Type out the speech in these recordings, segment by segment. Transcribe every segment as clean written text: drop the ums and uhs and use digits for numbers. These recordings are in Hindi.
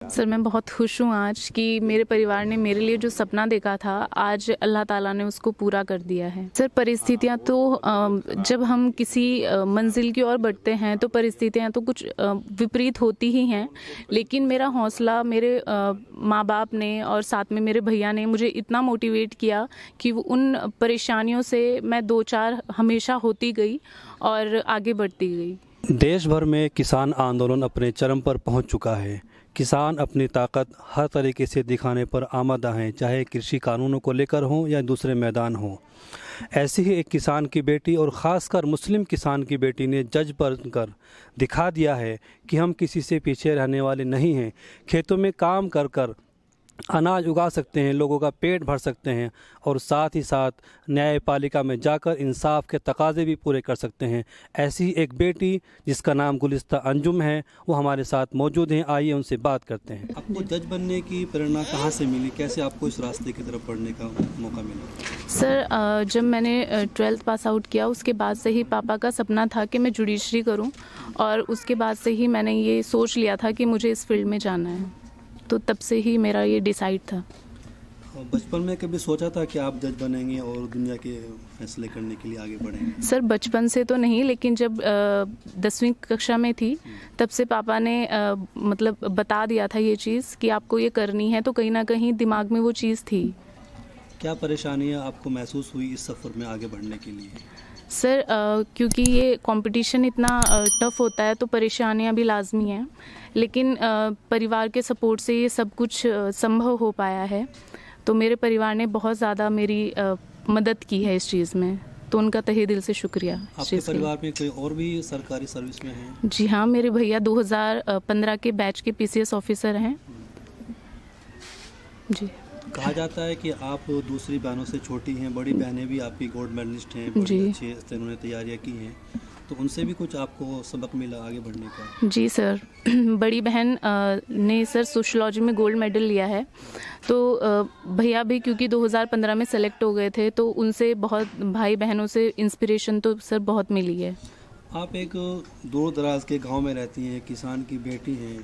सर मैं बहुत खुश हूँ आज कि मेरे परिवार ने मेरे लिए जो सपना देखा था आज अल्लाह ताला ने उसको पूरा कर दिया है। सर परिस्थितियाँ तो जब हम किसी मंजिल की ओर बढ़ते हैं तो परिस्थितियाँ तो कुछ विपरीत होती ही हैं, लेकिन मेरा हौसला मेरे माँ बाप ने और साथ में मेरे भैया ने मुझे इतना मोटिवेट किया कि उन परेशानियों से मैं दो चार हमेशा होती गई और आगे बढ़ती गई। देश भर में किसान आंदोलन अपने चरम पर पहुंच चुका है। किसान अपनी ताकत हर तरीके से दिखाने पर आमादा हैं, चाहे कृषि कानूनों को लेकर हो या दूसरे मैदान हो। ऐसी ही एक किसान की बेटी और ख़ासकर मुस्लिम किसान की बेटी ने जज बनकर दिखा दिया है कि हम किसी से पीछे रहने वाले नहीं हैं। खेतों में काम कर कर अनाज उगा सकते हैं, लोगों का पेट भर सकते हैं और साथ ही साथ न्यायपालिका में जाकर इंसाफ के तकाज़े भी पूरे कर सकते हैं। ऐसी एक बेटी जिसका नाम गुलिस्ता अंजुम है, वो हमारे साथ मौजूद हैं। आइए उनसे बात करते हैं। आपको जज बनने की प्रेरणा कहाँ से मिली? कैसे आपको इस रास्ते की तरफ बढ़ने का मौका मिला? सर जब मैंने 12th पास आउट किया उसके बाद से ही पापा का सपना था कि मैं जुडिशरी करूं और उसके बाद से ही मैंने ये सोच लिया था कि मुझे इस फील्ड में जाना है, तो तब से ही मेरा ये डिसाइड था। बचपन में कभी सोचा था कि आप जज बनेंगे और दुनिया के फैसले करने के लिए आगे बढ़ेंगे? सर बचपन से तो नहीं, लेकिन जब 10वीं कक्षा में थी तब से पापा ने मतलब बता दिया था ये चीज़ कि आपको ये करनी है, तो कहीं ना कहीं दिमाग में वो चीज़ थी। क्या परेशानियां आपको महसूस हुई इस सफ़र में आगे बढ़ने के लिए? सर क्योंकि ये कंपटीशन इतना टफ़ होता है तो परेशानियां भी लाजमी हैं, लेकिन परिवार के सपोर्ट से ये सब कुछ संभव हो पाया है। तो मेरे परिवार ने बहुत ज़्यादा मेरी मदद की है इस चीज़ में, तो उनका तहे दिल से शुक्रिया। आपके परिवार में कोई और भी सरकारी सर्विस में है? जी हाँ, मेरे भैया 2015 के बैच के PCS ऑफिसर हैं। जी। कहा जाता है कि आप दूसरी बहनों से छोटी हैं, बड़ी बहनें भी आपकी गोल्ड मेडलिस्ट हैं, बड़ी अच्छी से उन्होंने तैयारियां की हैं, तो उनसे भी कुछ आपको सबक मिला आगे बढ़ने का? जी सर, बड़ी बहन ने सर सोशियोलॉजी में गोल्ड मेडल लिया है, तो भैया भी क्योंकि 2015 में सेलेक्ट हो गए थे, तो उनसे बहुत भाई बहनों से इंस्पिरेशन तो सर बहुत मिली है। आप एक दूर दराज के गाँव में रहती हैं, किसान की बेटी हैं,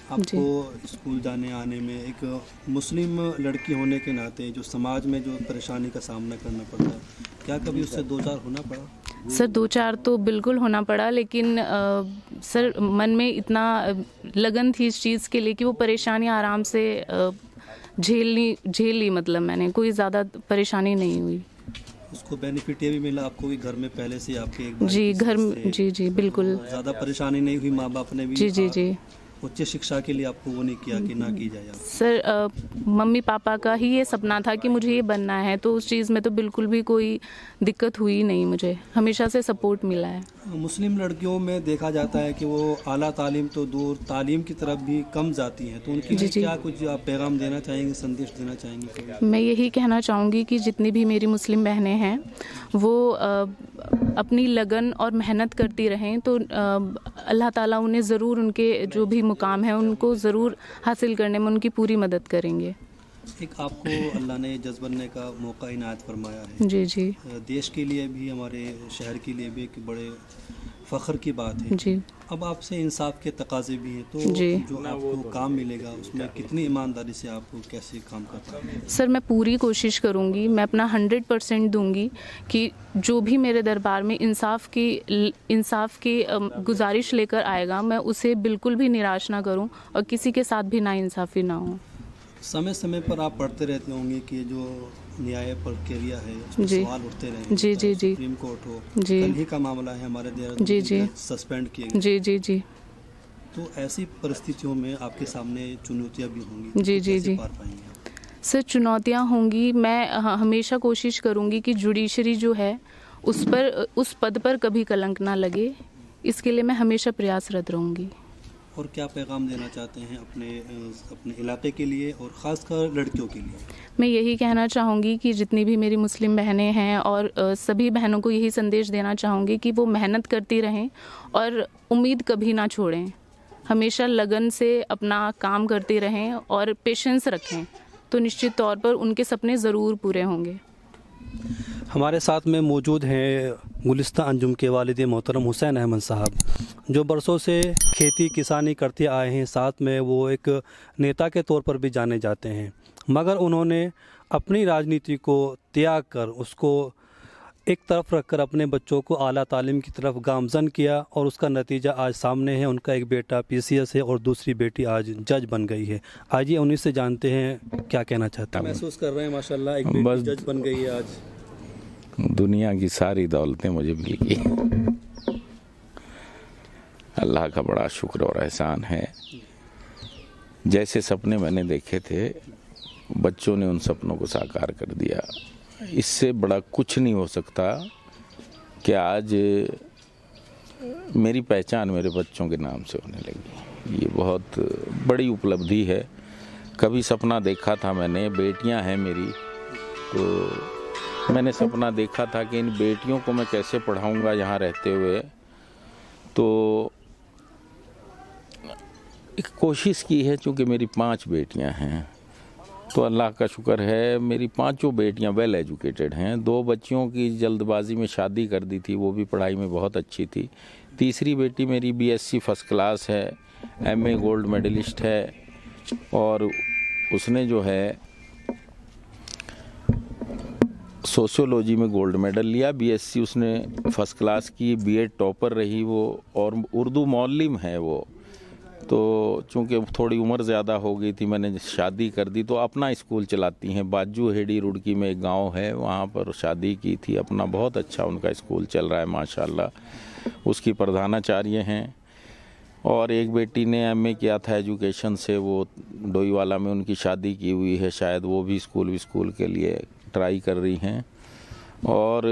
आपको स्कूल जाने आने में एक मुस्लिम लड़की होने के नाते जो समाज में जो परेशानी का सामना करना पड़ता है, क्या कभी उससे दो चार होना पड़ा? सर दो चार तो बिल्कुल होना पड़ा, लेकिन सर मन में इतना लगन थी इस चीज़ के लिए कि वो परेशानियाँ आराम से झेल ली, मतलब मैंने कोई ज़्यादा परेशानी नहीं हुई। उसको बेनिफिट ये भी मिला आपको कि घर में पहले से आपके एक जी घर में जी बिल्कुल ज़्यादा परेशानी नहीं हुई, माँ बाप ने भी जी उच्च शिक्षा के लिए आपको वो नहीं किया कि ना की जाए? सर मम्मी पापा का ही ये सपना था कि मुझे ये बनना है, तो उस चीज़ में तो बिल्कुल भी कोई दिक्कत हुई नहीं, मुझे हमेशा से सपोर्ट मिला है। मुस्लिम लड़कियों में देखा जाता है कि वो आला तालीम तो दूर, तालीम की तरफ भी कम जाती हैं, तो उनके लिए क्या कुछ आप पैगाम देना चाहेंगे, संदेश देना चाहेंगे? मैं यही कहना चाहूँगी कि जितनी भी मेरी मुस्लिम बहनें हैं वो अपनी लगन और मेहनत करती रहें, तो अल्लाह ताला उन्हें ज़रूर उनके जो भी मुकाम है उनको ज़रूर हासिल करने में उनकी पूरी मदद करेंगे। एक आपको अल्लाह ने जज बनने का मौका इनायत फरमाया है। जी देश के लिए भी, हमारे शहर के लिए भी एक बड़े फ़ख्र की बात है। जी। अब आपसे इंसाफ के तकाजे भी हैं, तो जो आपको काम मिलेगा उसमें कितनी ईमानदारी से आप कैसे काम कर पाएंगे? सर मैं पूरी कोशिश करूँगी, मैं अपना 100% दूँगी कि जो भी मेरे दरबार में इंसाफ की गुजारिश लेकर आएगा, मैं उसे बिल्कुल भी निराश ना करूँ और किसी के साथ भी नाइंसाफ़ी ना हो। समय समय पर आप पढ़ते रहते होंगे कि जो न्याय प्रक्रिया है उसमें सवाल उठते रहेंगे। जी सुप्रीम कोर्ट हो, कल ही का मामला है हमारे देहरादून सस्पेंड किए गए। जी। तो ऐसी परिस्थितियों में आपके सामने चुनौतियां भी होंगी, जी पार पाएंगे? सर चुनौतियां होंगी, मैं हमेशा कोशिश करूंगी कि जुडिशरी जो है उस पद पर कभी कलंक ना लगे, इसके लिए मैं हमेशा प्रयासरत रहूंगी। और क्या पैगाम देना चाहते हैं अपने इलाके के लिए और ख़ासकर लड़कियों के लिए? मैं यही कहना चाहूँगी कि जितनी भी मेरी मुस्लिम बहनें हैं और सभी बहनों को यही संदेश देना चाहूँगी कि वो मेहनत करती रहें और उम्मीद कभी ना छोड़ें, हमेशा लगन से अपना काम करती रहें और पेशेंस रखें, तो निश्चित तौर पर उनके सपने ज़रूर पूरे होंगे। हमारे साथ में मौजूद हैं गुलिस्तान अंजुम के वालिद मोहतरम हुसैन अहमद साहब, जो बरसों से खेती किसानी करते आए हैं। साथ में वो एक नेता के तौर पर भी जाने जाते हैं, मगर उन्होंने अपनी राजनीति को त्याग कर उसको एक तरफ रखकर अपने बच्चों को आला तालीम की तरफ गामजन किया, और उसका नतीजा आज सामने है। उनका एक बेटा PCS है और दूसरी बेटी आज जज बन गई है। आज ये उन्हीं से जानते हैं क्या कहना चाहते हैं। महसूस कर रहे हैं माशाल्लाह, एक बेटी जज बन गई है आज। दुनिया की सारी दौलतें मुझे मिल गई, अल्लाह का बड़ा शुक्र और एहसान है। जैसे सपने मैंने देखे थे, बच्चों ने उन सपनों को साकार कर दिया। इससे बड़ा कुछ नहीं हो सकता कि आज मेरी पहचान मेरे बच्चों के नाम से होने लगी। ये बहुत बड़ी उपलब्धि है। कभी सपना देखा था मैंने, बेटियां हैं मेरी, तो मैंने सपना देखा था कि इन बेटियों को मैं कैसे पढ़ाऊंगा यहाँ रहते हुए। तो एक कोशिश की है, चूँकि मेरी 5 बेटियां हैं, तो अल्लाह का शुक्र है मेरी 5 बेटियां वेल एजुकेटेड हैं। 2 बच्चियों की जल्दबाजी में शादी कर दी थी, वो भी पढ़ाई में बहुत अच्छी थी। तीसरी बेटी मेरी BSc फर्स्ट क्लास है, MA गोल्ड मेडलिस्ट है, और उसने जो है सोशियोलॉजी में गोल्ड मेडल लिया। BSc उसने फर्स्ट क्लास की, B.Ed टॉपर रही वो, और उर्दू मौल्लिम है वो। तो चूँकि थोड़ी उम्र ज़्यादा हो गई थी, मैंने शादी कर दी, तो अपना स्कूल चलाती हैं। बाजू हेडी रुड़की में एक गांव है, वहाँ पर शादी की थी अपना। बहुत अच्छा उनका स्कूल चल रहा है माशाल्लाह। उसकी प्रधानाचार्य हैं। और एक बेटी ने MA किया था एजुकेशन से, वो डोईवाला में उनकी शादी की हुई है, शायद वो भी स्कूल के लिए ट्राई कर रही हैं। और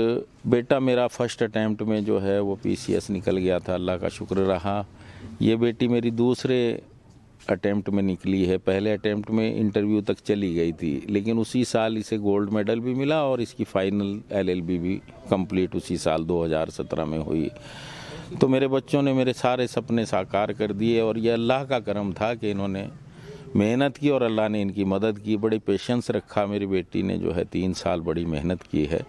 बेटा मेरा फर्स्ट अटैम्प्ट में जो है वो PCS निकल गया था, अल्लाह का शुक्र रहा। ये बेटी मेरी दूसरे अटैम्प्ट में निकली है। पहले अटैम्प्ट में इंटरव्यू तक चली गई थी, लेकिन उसी साल इसे गोल्ड मेडल भी मिला और इसकी फाइनल LLB भी कंप्लीट उसी साल 2017 में हुई। तो मेरे बच्चों ने मेरे सारे सपने साकार कर दिए, और ये अल्लाह का करम था कि इन्होंने मेहनत की और अल्लाह ने इनकी मदद की। बड़े पेशेंस रखा। मेरी बेटी ने जो है 3 साल बड़ी मेहनत की है।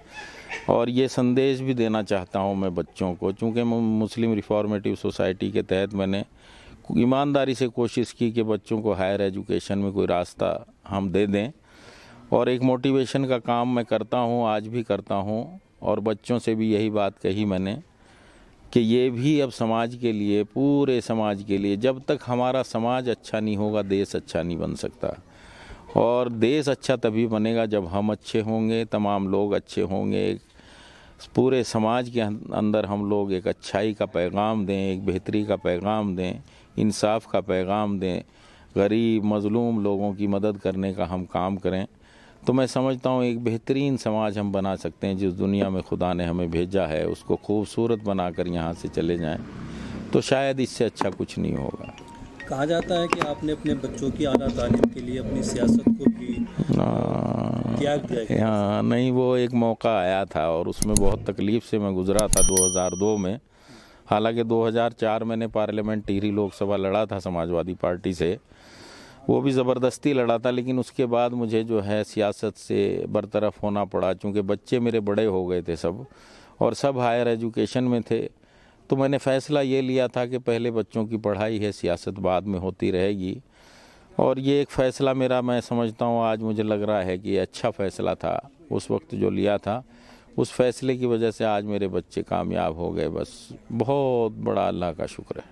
और ये संदेश भी देना चाहता हूँ मैं बच्चों को, चूँकि मुस्लिम रिफॉर्मेटिव सोसाइटी के तहत मैंने ईमानदारी से कोशिश की कि बच्चों को हायर एजुकेशन में कोई रास्ता हम दे दें, और एक मोटिवेशन का काम मैं करता हूँ, आज भी करता हूँ। और बच्चों से भी यही बात कही मैंने कि ये भी अब समाज के लिए, पूरे समाज के लिए, जब तक हमारा समाज अच्छा नहीं होगा देश अच्छा नहीं बन सकता। और देश अच्छा तभी बनेगा जब हम अच्छे होंगे, तमाम लोग अच्छे होंगे। पूरे समाज के अंदर हम लोग एक अच्छाई का पैगाम दें, एक बेहतरी का पैगाम दें, इंसाफ का पैगाम दें, गरीब मज़लूम लोगों की मदद करने का हम काम करें। तो मैं समझता हूँ एक बेहतरीन समाज हम बना सकते हैं। जिस दुनिया में खुदा ने हमें भेजा है उसको खूबसूरत बनाकर यहाँ से चले जाएं, तो शायद इससे अच्छा कुछ नहीं होगा। कहा जाता है कि आपने अपने बच्चों की आला तालीम के लिए अपनी सियासत को भी त्याग दिया। हाँ, नहीं, वो एक मौका आया था और उसमें बहुत तकलीफ़ से मैं गुज़रा था 2002 में। हालांकि 2004 मैंने पार्लियामेंट टिहरी लोकसभा लड़ा था समाजवादी पार्टी से, वो भी ज़बरदस्ती लड़ा था, लेकिन उसके बाद मुझे जो है सियासत से बरतरफ होना पड़ा। चूँकि बच्चे मेरे बड़े हो गए थे सब, और सब हायर एजुकेशन में थे, तो मैंने फ़ैसला ये लिया था कि पहले बच्चों की पढ़ाई है, सियासत बाद में होती रहेगी। और ये एक फ़ैसला मेरा, मैं समझता हूँ आज मुझे लग रहा है कि ये अच्छा फ़ैसला था उस वक्त जो लिया था। उस फ़ैसले की वजह से आज मेरे बच्चे कामयाब हो गए। बस बहुत बड़ा अल्लाह का शुक्र है।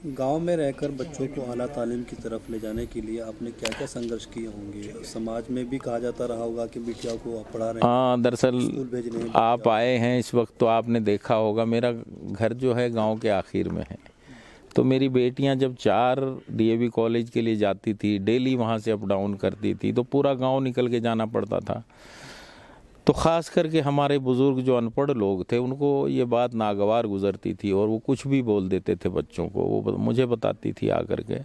गांव में रहकर बच्चों को आला तालीम की तरफ ले जाने के लिए आपने क्या क्या संघर्ष किए होंगे? समाज में भी कहा जाता रहा होगा कि बिटिया को आप पढ़ा रहे हैं। हाँ, दरअसल आप आए हैं इस वक्त तो आपने देखा होगा मेरा घर जो है गांव के आखिर में है। तो मेरी बेटियां जब 4 DAV कॉलेज के लिए जाती थी, डेली वहाँ से अप डाउन करती थी, तो पूरा गाँव निकल के जाना पड़ता था। तो ख़ास करके हमारे बुज़ुर्ग जो अनपढ़ लोग थे उनको ये बात नागवार गुज़रती थी, और वो कुछ भी बोल देते थे बच्चों को। वो मुझे बताती थी आकर के।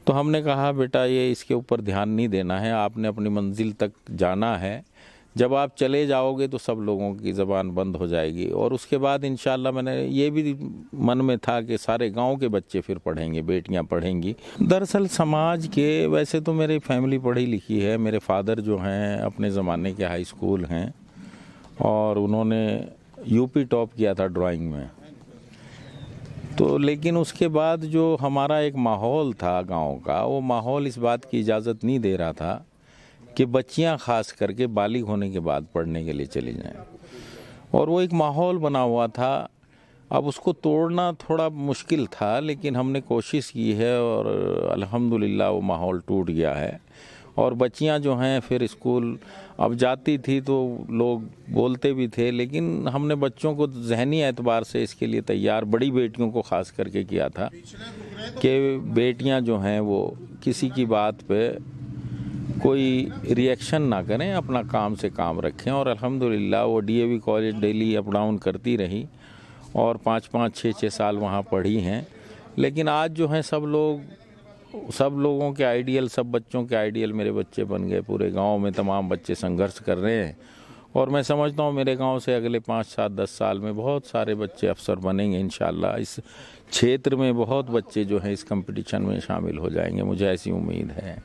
तो हमने कहा बेटा ये इसके ऊपर ध्यान नहीं देना है, आपने अपनी मंजिल तक जाना है। जब आप चले जाओगे तो सब लोगों की ज़बान बंद हो जाएगी। और उसके बाद इंशाल्लाह मैंने ये भी मन में था कि सारे गांव के बच्चे फिर पढ़ेंगे, बेटियां पढ़ेंगी। दरअसल समाज के, वैसे तो मेरी फैमिली पढ़ी लिखी है, मेरे फादर जो हैं अपने ज़माने के हाई स्कूल हैं, और उन्होंने यूपी टॉप किया था ड्राइंग में। तो लेकिन उसके बाद जो हमारा एक माहौल था गांव का, वो माहौल इस बात की इजाज़त नहीं दे रहा था कि बच्चियां खास करके बालिग होने के बाद पढ़ने के लिए चली जाएं, और वो एक माहौल बना हुआ था। अब उसको तोड़ना थोड़ा मुश्किल था, लेकिन हमने कोशिश की है और अल्हम्दुलिल्लाह वो माहौल टूट गया है। और बच्चियां जो हैं फिर स्कूल अब जाती थी तो लोग बोलते भी थे, लेकिन हमने बच्चों को जहनी एतबार से इसके लिए तैयार, बड़ी बेटियों को ख़ास करके किया था कि बेटियां जो हैं वो किसी की बात पे कोई रिएक्शन ना करें, अपना काम से काम रखें। और अल्हम्दुलिल्लाह वो DAV college daily up down करती रही और 5-5, 6-6 साल वहाँ पढ़ी हैं। लेकिन आज जो है सब लोगों के आइडियल, सब बच्चों के आइडियल मेरे बच्चे बन गए। पूरे गांव में तमाम बच्चे संघर्ष कर रहे हैं और मैं समझता हूँ मेरे गांव से अगले 5, 7, 10 साल में बहुत सारे बच्चे अफसर बनेंगे इंशाल्लाह। इस क्षेत्र में बहुत बच्चे जो हैं इस कंपटीशन में शामिल हो जाएंगे, मुझे ऐसी उम्मीद है।